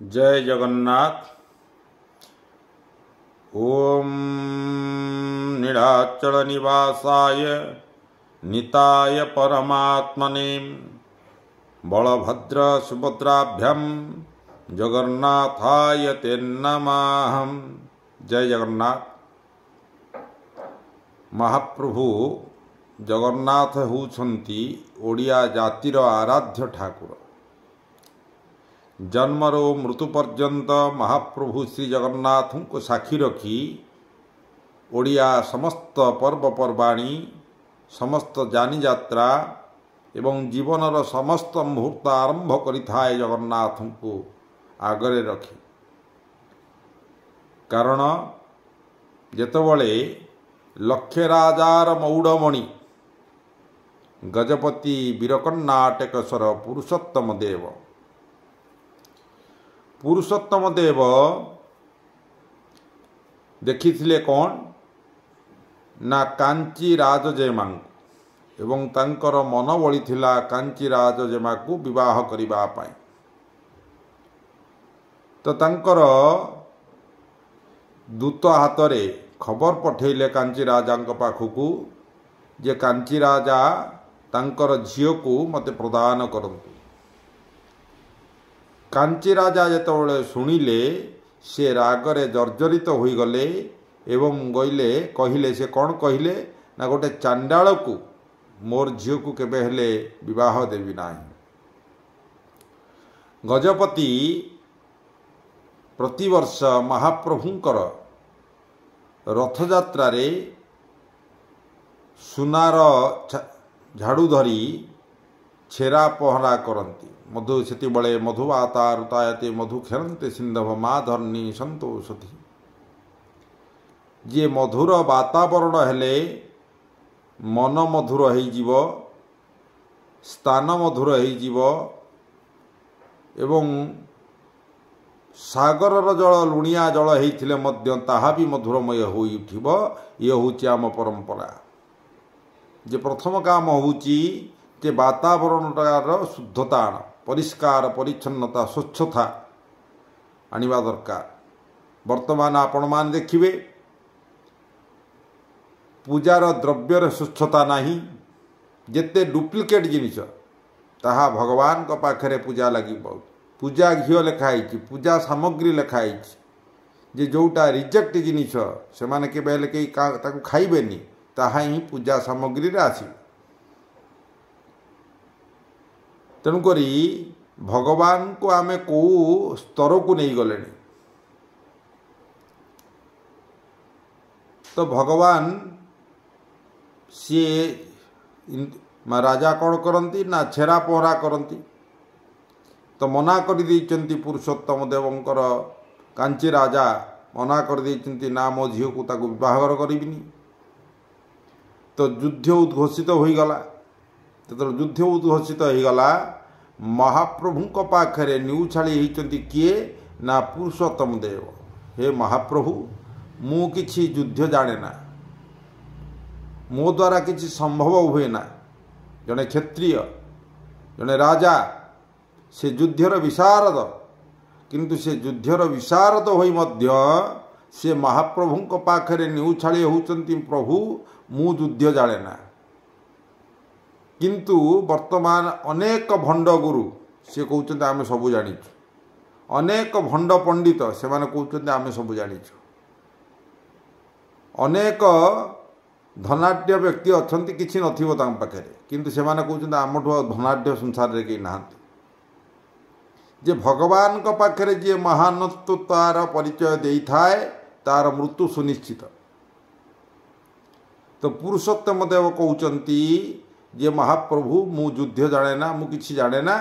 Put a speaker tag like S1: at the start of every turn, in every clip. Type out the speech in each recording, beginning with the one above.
S1: जय जगन्नाथ। ओम नीलाचल निवासाय निताय परमात्मने बलभद्र सुभद्राभ्याम जगन्नाथाय ते नमः। जय जगन्नाथ। महाप्रभु जगन्नाथ होउछंती ओडिया जातिर आराध्य ठाकुर। जन्मरो मृत्यु पर्यंत महाप्रभु श्री जगन्नाथ को साक्षी रखी ओडिया समस्त पर्वपर्वाणी समस्त जानी यात्रा एवं जीवनर समस्त मुहूर्त आरंभ करिथाए जगन्नाथ को आगरे रखी। कारण जेतबळे लक्ष्य राजार मौड़मणि गजपति वीरकर्णाटकेश्वर पुरुषोत्तम देव देखिथिले कौन ना कांची राजजेमा एवं तांकर मन बड़ी थिला कांची राजजेमा को विवाह करिबा पाई। तो तांकर दूत हाथ रे खबर पठेले कांची राजा पाखकू जे कांची राजा तांकर झील को मते प्रदान करंतु। कांची राजा जेतबळे शुणिले से रागरे जर्जरित हो गले एवं गईले कहिले से कौन कहिले ना गोटे चांडाल को मोर झील को केबे हेले विवाह देवी नाही। गजपति प्रतिवर्ष महाप्रभुंकर रथयात्रा रे सुनार झाड़ू धरी छेरा पहरा करती। मधु से बड़े मधुवातारुतायते मधु खेरते सिंधव माधर्नी संतोषति। जे मधुर वातावरण हेले मन मधुर हो स्थान मधुर हो एवं सागर जल लुणिया जल होइथिले मध्य ताहा भी मधुरमय हो उठिबो। ये होची आम परंपरा। जे प्रथम काम होची जे वातावरणटार शुद्धता परिष्कार परिच्छन्नता स्वच्छता आनिबा दरकार। वर्तमान आपण मान देखिबे पूजार द्रव्यर स्वच्छता नाही। जेते डुप्लिकेट जिनिस ताहा भगवान को पाखरे पूजा लगी पूजा घिओ लिखाई पूजा सामग्री लिखाई जे जोटा रिजेक्ट जिनिस से माने के बेले के ताकू खाइबेनी ताहा ही पूजा सामग्री रे आसी। तेणुकरी भगवान को आमे को स्तर को नहीं गले। तो भगवान सी राजा कौन करती ना छेरा पहरा करती। तो मना कर देइचंती पुरुषोत्तम देवंकर कांची राजा मना कर देइचंती ना मो झील को ताकू विवाह करिबिनी। तो युद्ध उद्घोषित हो गला। तो युद्ध उद्घोषित हो गला। महाप्रभु पाखरे न्यूछाड़ी होती किए ना पुरुषोत्तम देव। हे महाप्रभु मु किछि युद्ध जाने ना मो द्वारा किछि संभव हुए ना। जड़े क्षत्रिय जड़े राजा से युद्धर विशारद किंतु से युद्धर विशारद होई मध्य से महाप्रभु पाखरे न्यूछाड़ी होउचंती प्रभु मु युद्ध जाने ना। किंतु वर्तमान अनेक भंड गुरु से कहते आम सबू जानीचु। अनेक भंड पंडित से माने कहते आम सबू जानीचु। अनेक धनाढ़ व्यक्ति अच्छा किसी नथिबो तांग पाखरे किंतु से माने कहते आमठू धनाढ़ संसार रे केही नाहांती। जे भगवान को पाखरे जे महानत्वतार परिचय देई थाए तार मृत्यु सुनिश्चित। तो पुरुषोत्तम देव कहउचंती जे महाप्रभु मु युद्ध जाने ना मु किछि जाने ना।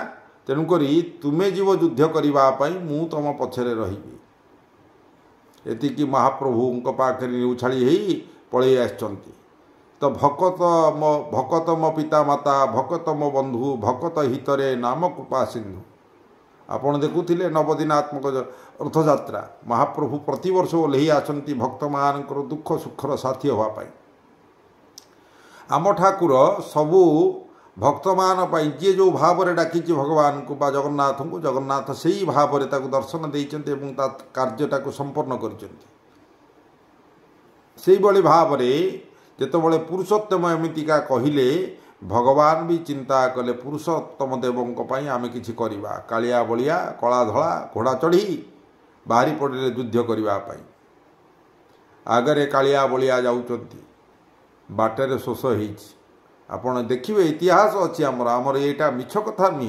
S1: तेणुकरी तुमे जीव युद्ध करबा पई मु तम पछरे रहिबी। एतिकी महाप्रभु पाखरे उछाड़ी ही पळै आछंती। तो भकत मो पिता माता भकत मो बंधु भकत हितरे नाम कृपा सिंधु। आपण देखुथिले नवदिनात्मक रथयात्रा महाप्रभु प्रतिवर्ष ओल्ही आछंती भक्त मानकर दुख सुखर साथी होवा पाई। आम ठाकुर सबू भक्तमान जी जो भाव में डाकी भगवान को बा जगन्नाथ को जगन्नाथ से ही भाव में ताकू दर्शन देते कार्यटा को संपन्न कर भाव में जितेबाला पुरुषोत्तम एमतीका कहले भगवान भी चिंता कले पुरुषोत्तम देवों आम कि कालिया बलिया कला धला घोड़ा चढ़ी बाहरी पड़े युद्ध करने आगरे कालिया बलिया जाऊँच बाटर शोष होपण देखिए इतिहास अच्छी आमर यहाँ मिछ कथा नुहे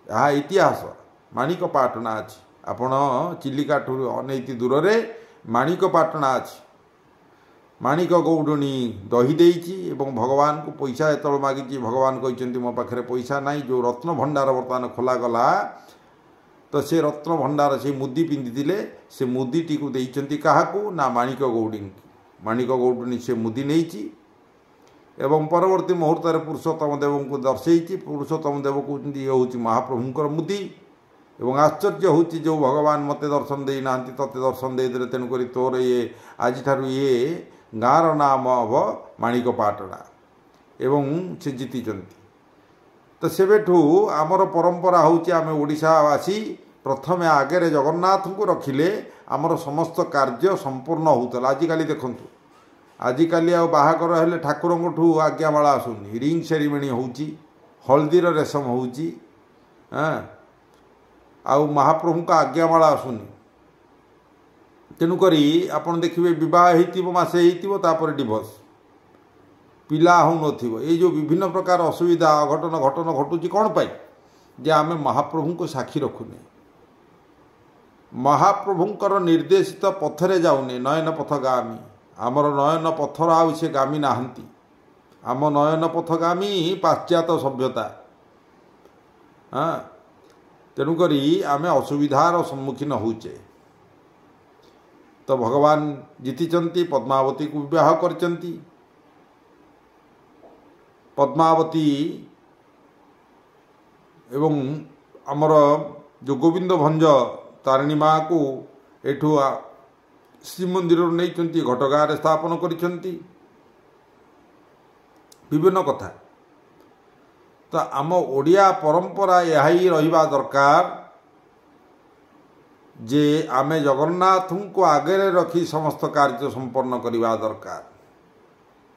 S1: यह इतिहास माणिकपाटना अच्छी आपण चिलिका अनैति दूर से माणिकपाटना अच्छी माणिक गौडुणी दही देइछि एवं भगवान को पैसा जो मागिछि भगवान कहते मो पाखे पैसा ना जो रत्न भंडार बर्तमान खोला गला तो से रत्न भंडार से मुदी पिंधि से मुदीटी को देइछन्ति काहाकू ना माणिक गौडुणी से मुदी नहीं एवं परवर्ती मुहूर्त में पुरुषोत्तम देव को दर्शे पुरुषोत्तम देव कहते ये हूँ महाप्रभुंकर मुदी एवं आश्चर्य हूँ जो भगवान मत दर्शन देना तते दर्शन देदे तेणुक तोर ये आज ये गाँर नाम हम माणिकपाटना एवं से जीति तो सेबेठू आमर परंपरा हूँ आम ओडिशावासी प्रथम आगे जगन्नाथ को रखिले आमर समस्त कार्य संपूर्ण होता। आजिकल देखूँ आजिकल बाहागर हेले ठाकुरों आज्ञामाला आसुनी रिंग सेरिमनी होची हल्दीर रेशम होची आउ महाप्रभु का आज्ञामाला आसुनी तेणुक आपड़ देखिए बहुत मसे होपर डिभोर्स पिला हो न ये जो विभिन्न प्रकार असुविधा अघटन घटन घटुची कौन पाई जे आम महाप्रभु को साक्षी रखुने महाप्रभुंकर निर्देशित पथरे जाऊने नयन पथगामी आमर नयन पथर आउ से गामी नाहंती आम नयन पथगामी पाश्चात्य सभ्यता हाँ तेणुक आम असुविधार सम्मुखीन होचे तो भगवान जीति पद्मावती को विवाह करचंती पद्मावती एवं आमर जो गोविंद भंज तारिणी माँ को एठू श्रीमंदिर नहीं घटगाँ स्थापन करिसेंती विभिन्न कथा तो आम ओडिया परंपरा यही रहिबा दरकार जे आमे जगन्नाथ को आगे रखी समस्त कार्य संपन्न करवा दरकार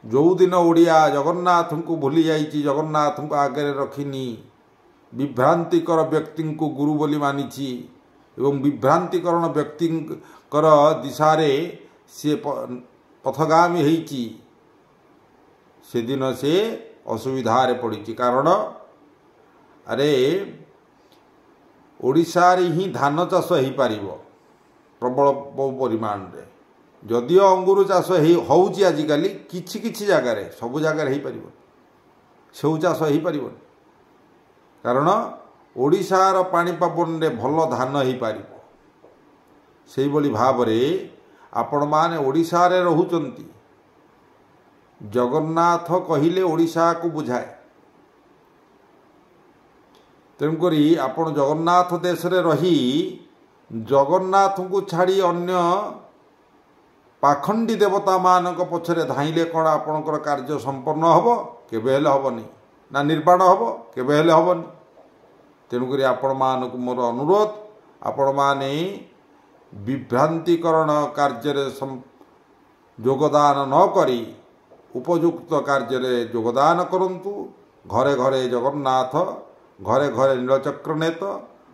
S1: जो दिन ओडिया जगन्नाथ को भूली जाइए जगन्नाथ को आगे रखिनी विभ्रांतिकर व्यक्ति को गुरु बोली मानिछि एवं विभ्रांतिकरण व्यक्तिकर दिशारे से पथगामी होइछि से दिन से असुविधारे पड़ी कारण अरे ओडिशा रे ही धान चाष हो पार प्रबल परिमाण रे जदिओ अंगूर चाष होउछि आजिकल किछि किछि जगार सबु जगार हो पार सेउ चाष हो पार कारण ओडिशार पाणीपवन रे भल धान हो पार से भाव में आपण माने ओडिशा रे रहुचंती जगन्नाथ कहिले ओडिशा को बुझाए तेणुक आपण जगन्नाथ देश रे रही जगन्नाथ को छाड़ी अन्य पाखंडी देवता मानक पछरे धाइले कौन आपणकर कार्य संपन्न हब केबे हेले हबनी ना निर्माण हब केबे हेले हबनी तेणुक आपण मानक मोर अनुरोध आपण माने विभ्रांतिकरण कार्य योगदान न करी उपयुक्त कार्य योगदान करंतु घरे घरे जगन्नाथ घरे घरे नीलचक्र नेत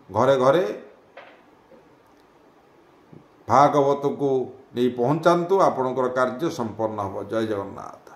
S1: घरे घरे भागवत को नहीं पहुँचातु आपणकर कार्य संपन्न हो। जय जगन्नाथ।